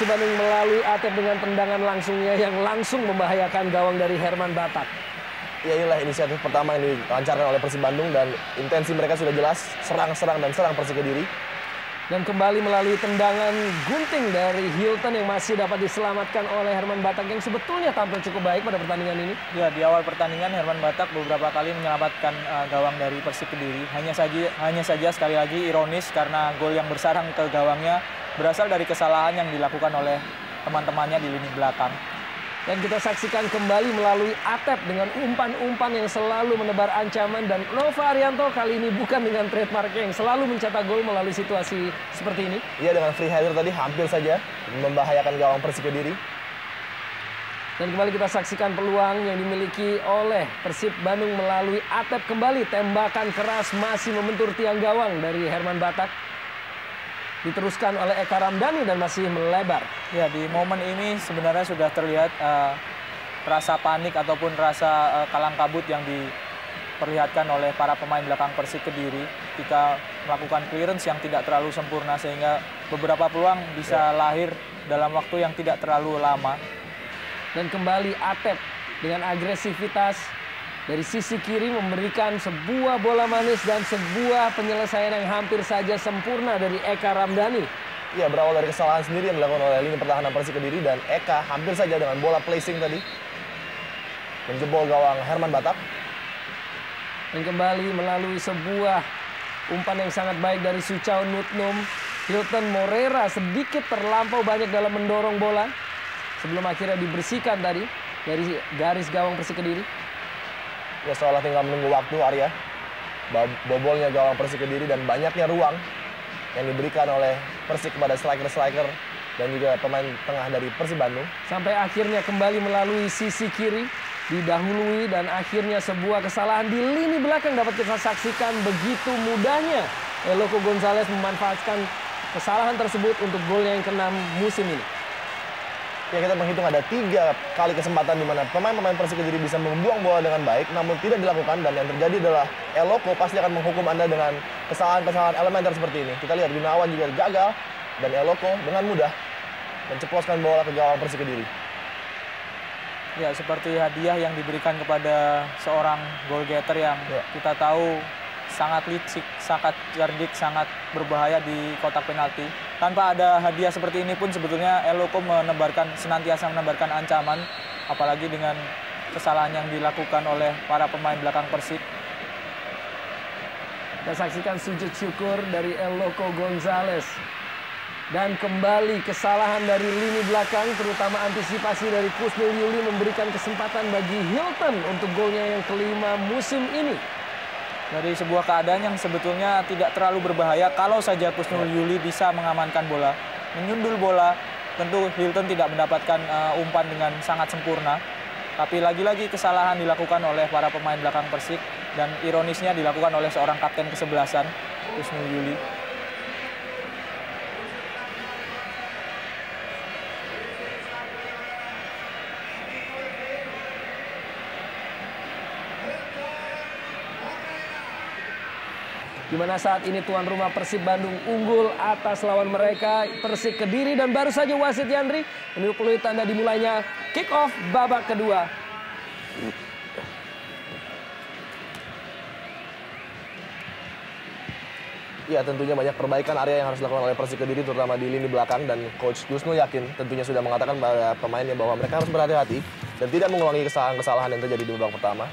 Persib Bandung melalui Atep dengan tendangan langsungnya yang langsung membahayakan gawang dari Herman Batak. Ya, inilah inisiatif pertama yang dilancarkan oleh Persib Bandung dan intensi mereka sudah jelas, serang dan serang Persik Kediri. Dan kembali melalui tendangan gunting dari Hilton yang masih dapat diselamatkan oleh Herman Batak yang sebetulnya tampil cukup baik pada pertandingan ini. Ya, di awal pertandingan Herman Batak beberapa kali menyelamatkan gawang dari Persik Kediri. Hanya saja sekali lagi ironis karena gol yang bersarang ke gawangnya berasal dari kesalahan yang dilakukan oleh teman-temannya di lini belakang. Dan kita saksikan kembali melalui Atep dengan umpan-umpan yang selalu menebar ancaman. Dan Nova Arianto kali ini bukan dengan trademarknya yang selalu mencetak gol melalui situasi seperti ini. Iya, dengan free header tadi hampir saja membahayakan gawang Persik Kediri. Dan kembali kita saksikan peluang yang dimiliki oleh Persib Bandung melalui Atep kembali. Tembakan keras masih membentur tiang gawang dari Herman Batak. Diteruskan oleh Eka Ramdhani dan masih melebar. Ya, di momen ini sebenarnya sudah terlihat rasa panik ataupun rasa kalang kabut yang diperlihatkan oleh para pemain belakang Persik Kediri ketika melakukan clearance yang tidak terlalu sempurna sehingga beberapa peluang bisa lahir dalam waktu yang tidak terlalu lama. Dan kembali Atep dengan agresivitas dari sisi kiri memberikan sebuah bola manis dan sebuah penyelesaian yang hampir saja sempurna dari Eka Ramdhani. Iya, berawal dari kesalahan sendiri yang dilakukan oleh lini pertahanan Persik Kediri dan Eka hampir saja dengan bola placing tadi menjebol gawang Herman Batak. Dan kembali melalui sebuah umpan yang sangat baik dari Suchao Nutnum. Hilton Morera sedikit terlampau banyak dalam mendorong bola sebelum akhirnya dibersihkan tadi dari garis gawang Persik Kediri. Ya, seolah tinggal menunggu waktu Arya. Bobolnya gawang Persik Kediri dan banyaknya ruang yang diberikan oleh Persik kepada striker-striker dan juga pemain tengah dari Persib Bandung. Sampai akhirnya kembali melalui sisi kiri, didahului dan akhirnya sebuah kesalahan di lini belakang dapat kita saksikan begitu mudahnya. Eloko Gonzalez memanfaatkan kesalahan tersebut untuk golnya yang ke-6 musim ini. Ya, kita menghitung ada 3 kali kesempatan di mana pemain-pemain Persik Kediri bisa membuang bola dengan baik, namun tidak dilakukan dan yang terjadi adalah Eloko pasti akan menghukum Anda dengan kesalahan-kesalahan elementer seperti ini. Kita lihat Gunawan juga gagal dan Eloko dengan mudah menceploskan bola ke gawang Persik Kediri. Ya, seperti hadiah yang diberikan kepada seorang goal getter yang kita tahu sangat licik, sangat cerdik, sangat berbahaya di kotak penalti. Tanpa ada hadiah seperti ini pun sebetulnya Eloko senantiasa menebarkan ancaman, apalagi dengan kesalahan yang dilakukan oleh para pemain belakang Persik. Kita saksikan sujud syukur dari Eloko Gonzalez. Dan kembali kesalahan dari lini belakang, terutama antisipasi dari Kusnul Yuli memberikan kesempatan bagi Hilton untuk golnya yang ke-5 musim ini. Dari sebuah keadaan yang sebetulnya tidak terlalu berbahaya kalau saja Kusnul Yuli bisa mengamankan bola, menyundul bola. Tentu Hilton tidak mendapatkan umpan dengan sangat sempurna. Tapi lagi-lagi kesalahan dilakukan oleh para pemain belakang Persik dan ironisnya dilakukan oleh seorang kapten ke-11, Kusnul Yuli. Di mana saat ini tuan rumah Persib Bandung unggul atas lawan mereka Persik Kediri dan baru saja wasit Yandri menunjukkan tanda dimulainya kick off babak kedua. Ya, tentunya banyak perbaikan area yang harus dilakukan oleh Persik Kediri terutama di lini belakang dan Coach Gusnul yakin tentunya sudah mengatakan pada pemainnya bahwa mereka harus berhati-hati dan tidak mengulangi kesalahan-kesalahan yang terjadi di babak pertama.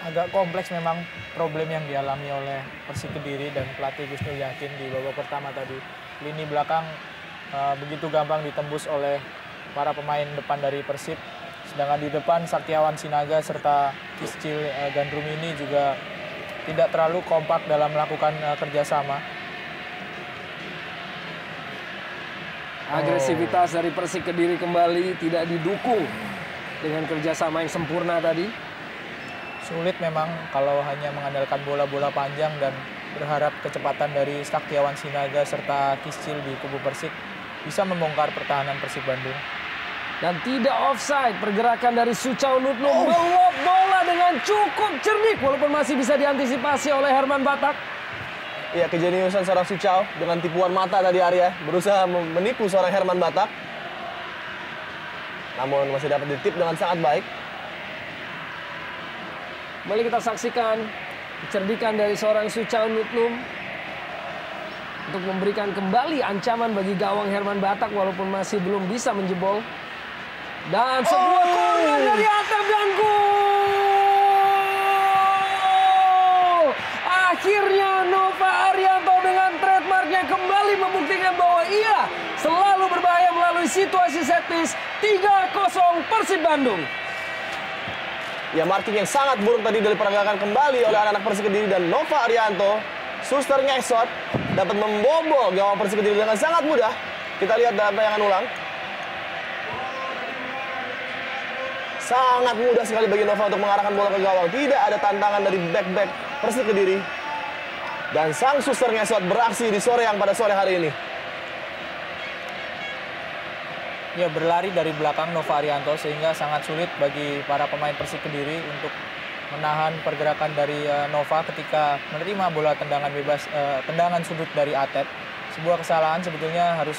Agak kompleks memang problem yang dialami oleh Persik Kediri dan pelatih Gusnul yakin di babak pertama tadi. Lini belakang begitu gampang ditembus oleh para pemain depan dari Persib. Sedangkan di depan Saktiawan Sinaga serta Kiscil Gandrumini juga tidak terlalu kompak dalam melakukan kerjasama. Agresivitas dari Persik Kediri kembali tidak didukung dengan kerjasama yang sempurna tadi. Sulit memang kalau hanya mengandalkan bola-bola panjang dan berharap kecepatan dari Saktiawan Sinaga serta Kiscil di kubu Persik bisa membongkar pertahanan Persib Bandung. Dan tidak offside, pergerakan dari Suchao Nutnum melop bola dengan cukup cerdik walaupun masih bisa diantisipasi oleh Herman Batak. Ya, kejeniusan seorang Suchau dengan tipuan mata tadi Arya. Berusaha menipu seorang Herman Batak. Namun masih dapat ditip dengan sangat baik. Kembali kita saksikan kecerdikan dari seorang Suchau Nutnum untuk memberikan kembali ancaman bagi gawang Herman Batak walaupun masih belum bisa menjebol. Dan sebuah corner dari Atep dan gol! Akhirnya Nova Arianto dengan trademarknya kembali membuktikan bahwa ia selalu berbahaya melalui situasi set piece. 3-0 Persib Bandung. Ya, marking yang sangat buruk tadi dari pergerakan kembali oleh anak-anak Persik Kediri dan Nova Arianto. Suster ngesot dapat membobol gawang Persik Kediri dengan sangat mudah. Kita lihat dalam tayangan ulang. Sangat mudah sekali bagi Nova untuk mengarahkan bola ke gawang. Tidak ada tantangan dari back-back Persik Kediri. Dan sang suster ngesot beraksi di sore yang pada sore hari ini. Ya, berlari dari belakang Nova Arianto sehingga sangat sulit bagi para pemain Persik Kediri untuk menahan pergerakan dari Nova ketika menerima bola tendangan bebas, tendangan sudut dari Atep. Sebuah kesalahan sebetulnya harus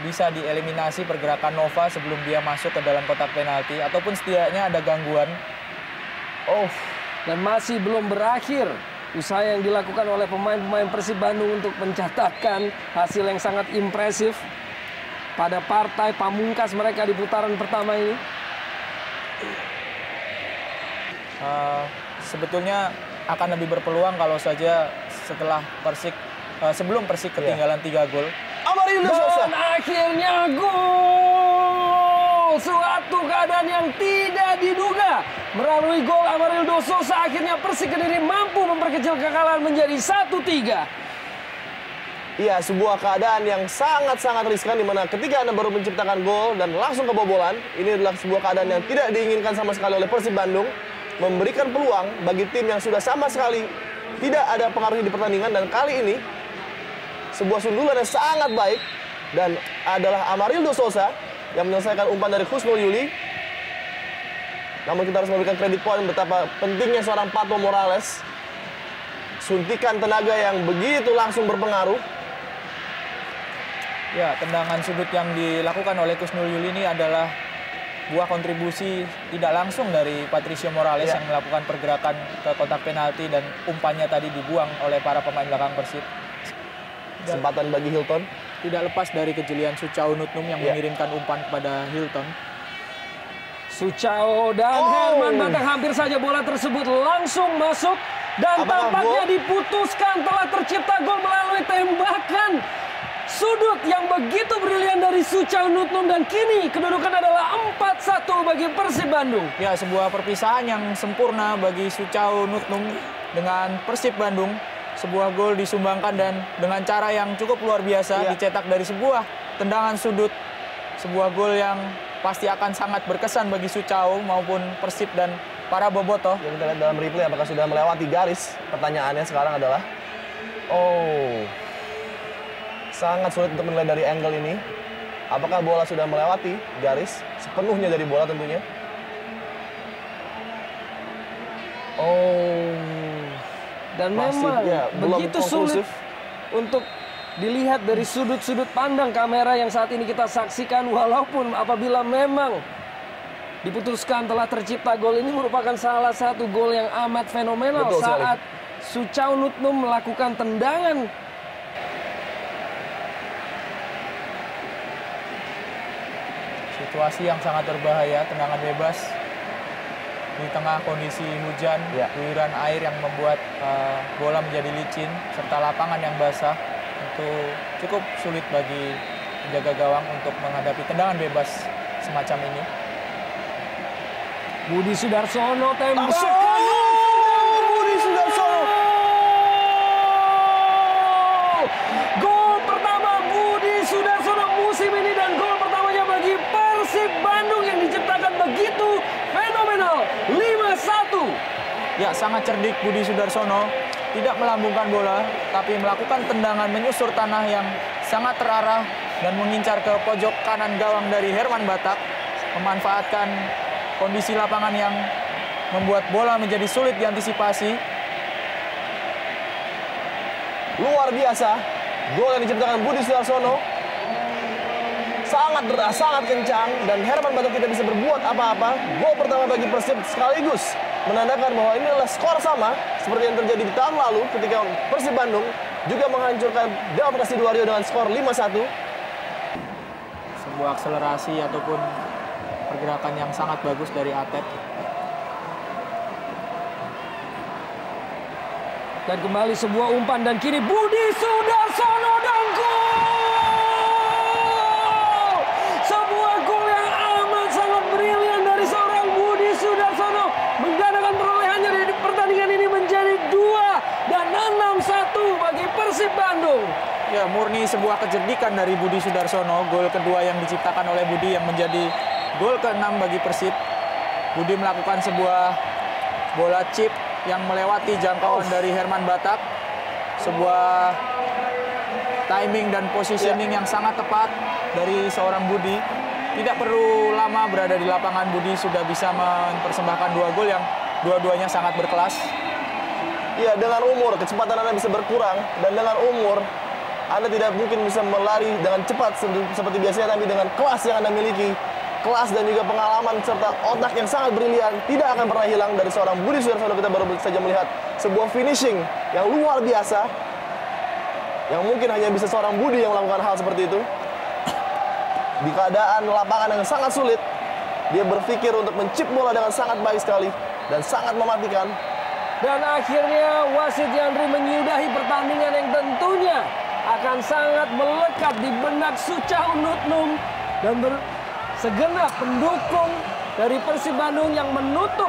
bisa dieliminasi pergerakan Nova sebelum dia masuk ke dalam kotak penalti ataupun setidaknya ada gangguan. Dan masih belum berakhir usaha yang dilakukan oleh pemain-pemain Persib Bandung untuk mencatatkan hasil yang sangat impresif pada partai pamungkas mereka di putaran pertama ini. Sebetulnya akan lebih berpeluang kalau saja setelah Persik sebelum Persik ketinggalan 3 gol. Dan akhirnya gol! Suatu keadaan yang tidak diduga. Melalui gol Amarildo Sosa akhirnya Persik Kediri mampu memperkecil kekalahan menjadi 1-3. Iya, sebuah keadaan yang sangat-sangat riskan di mana ketika Anda baru menciptakan gol dan langsung kebobolan, ini adalah sebuah keadaan yang tidak diinginkan sama sekali oleh Persib Bandung, memberikan peluang bagi tim yang sudah sama sekali tidak ada pengaruhnya di pertandingan, dan kali ini sebuah sundulan yang sangat baik dan adalah Amarildo Sosa yang menyelesaikan umpan dari Husnul Yuli. Namun kita harus memberikan kredit poin betapa pentingnya seorang Pato Morales. Suntikan tenaga yang begitu langsung berpengaruh. Ya, tendangan sudut yang dilakukan oleh Husnul Yuli ini adalah buah kontribusi tidak langsung dari Patricio Morales yang melakukan pergerakan ke kotak penalti dan umpannya tadi dibuang oleh para pemain belakang Persib. Kesempatan bagi Hilton. Tidak lepas dari kejelian Suchau Nutnum yang mengirimkan umpan kepada Hilton. Suchau dan Herman Batak hampir saja bola tersebut langsung masuk. Dan tampaknya diputuskan telah tercipta gol melalui tembakan sudut yang begitu brilian dari Suchau Nutnum. Dan kini kedudukan adalah 4-1 bagi Persib Bandung. Ya, sebuah perpisahan yang sempurna bagi Suchau Nutnum dengan Persib Bandung. Sebuah gol disumbangkan dan dengan cara yang cukup luar biasa dicetak dari sebuah tendangan sudut. Sebuah gol yang pasti akan sangat berkesan bagi Suchau maupun Persib dan para bobotoh. Ya, kita lihat dalam replay apakah sudah melewati garis. Pertanyaannya sekarang adalah, sangat sulit untuk menilai dari angle ini. Apakah bola sudah melewati garis sepenuhnya dari bola tentunya? Dan masih, memang belum begitu konklusif. sulit untuk dilihat dari sudut-sudut pandang kamera yang saat ini kita saksikan. Walaupun apabila memang diputuskan telah tercipta gol, ini merupakan salah satu gol yang amat fenomenal. Betul saat Suchau Nutnum melakukan tendangan. Situasi yang sangat berbahaya, tendangan bebas di tengah kondisi hujan, guyuran air yang membuat bola menjadi licin, serta lapangan yang basah. Itu cukup sulit bagi penjaga gawang untuk menghadapi tendangan bebas semacam ini. Budi Sudarsono tembakan. Budi Sudarsono. Gol pertama Budi Sudarsono musim ini dan gol pertamanya bagi Persib Bandung yang diciptakan begitu fenomenal. 5-1. Ya, sangat cerdik Budi Sudarsono. Tidak melambungkan bola, tapi melakukan tendangan menyusur tanah yang sangat terarah dan mengincar ke pojok kanan gawang dari Herman Batak. Memanfaatkan kondisi lapangan yang membuat bola menjadi sulit diantisipasi. luar biasa. Gol yang diciptakan Budi Sudarsono sangat kencang dan Herman Batak tidak bisa berbuat apa-apa. Gol pertama bagi Persib sekaligus menandakan bahwa ini adalah skor sama seperti yang terjadi di tahun lalu ketika Persib Bandung juga menghancurkan Delta Sidoarjo dengan skor 5-1. Sebuah akselerasi ataupun pergerakan yang sangat bagus dari Atet. Dan kembali sebuah umpan dan kini Budi Sudarsono dan gol! Sebuah gol yang amat sangat brilian dari seorang Budi Sudarsono menggandakan perolehannya di pertandingan ini menjadi 2 dan 6-1 bagi Persib Bandung. Ya, murni sebuah kecerdikan dari Budi Sudarsono. Gol kedua yang diciptakan oleh Budi yang menjadi gol ke-6 bagi Persib. Budi melakukan sebuah bola chip yang melewati jangkauan dari Herman Batak. Sebuah timing dan positioning yang sangat tepat dari seorang Budi. Tidak perlu lama berada di lapangan, Budi sudah bisa mempersembahkan 2 gol yang dua-duanya sangat berkelas. Iya, dengan umur kecepatan Anda bisa berkurang dan dengan umur Anda tidak mungkin bisa melari dengan cepat seperti biasanya, tapi dengan kelas yang Anda miliki, kelas dan juga pengalaman serta otak yang sangat brilian tidak akan pernah hilang dari seorang Budi Sudarsono. Kita baru saja melihat sebuah finishing yang luar biasa yang mungkin hanya bisa seorang Budi yang melakukan hal seperti itu. Di keadaan lapangan yang sangat sulit, dia berpikir untuk mencip bola dengan sangat baik sekali dan sangat mematikan. Dan akhirnya wasit Yandri menyudahi pertandingan yang tentunya akan sangat melekat di benak Suchau Nutnum dan segenap pendukung dari Persib Bandung yang menutup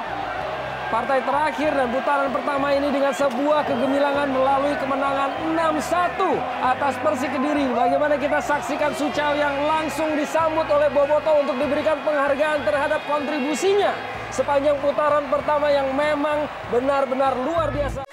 partai terakhir dan putaran pertama ini dengan sebuah kegemilangan melalui kemenangan 6-1 atas Persik Kediri. Bagaimana kita saksikan Suchau yang langsung disambut oleh Boboto untuk diberikan penghargaan terhadap kontribusinya sepanjang putaran pertama yang memang benar-benar luar biasa.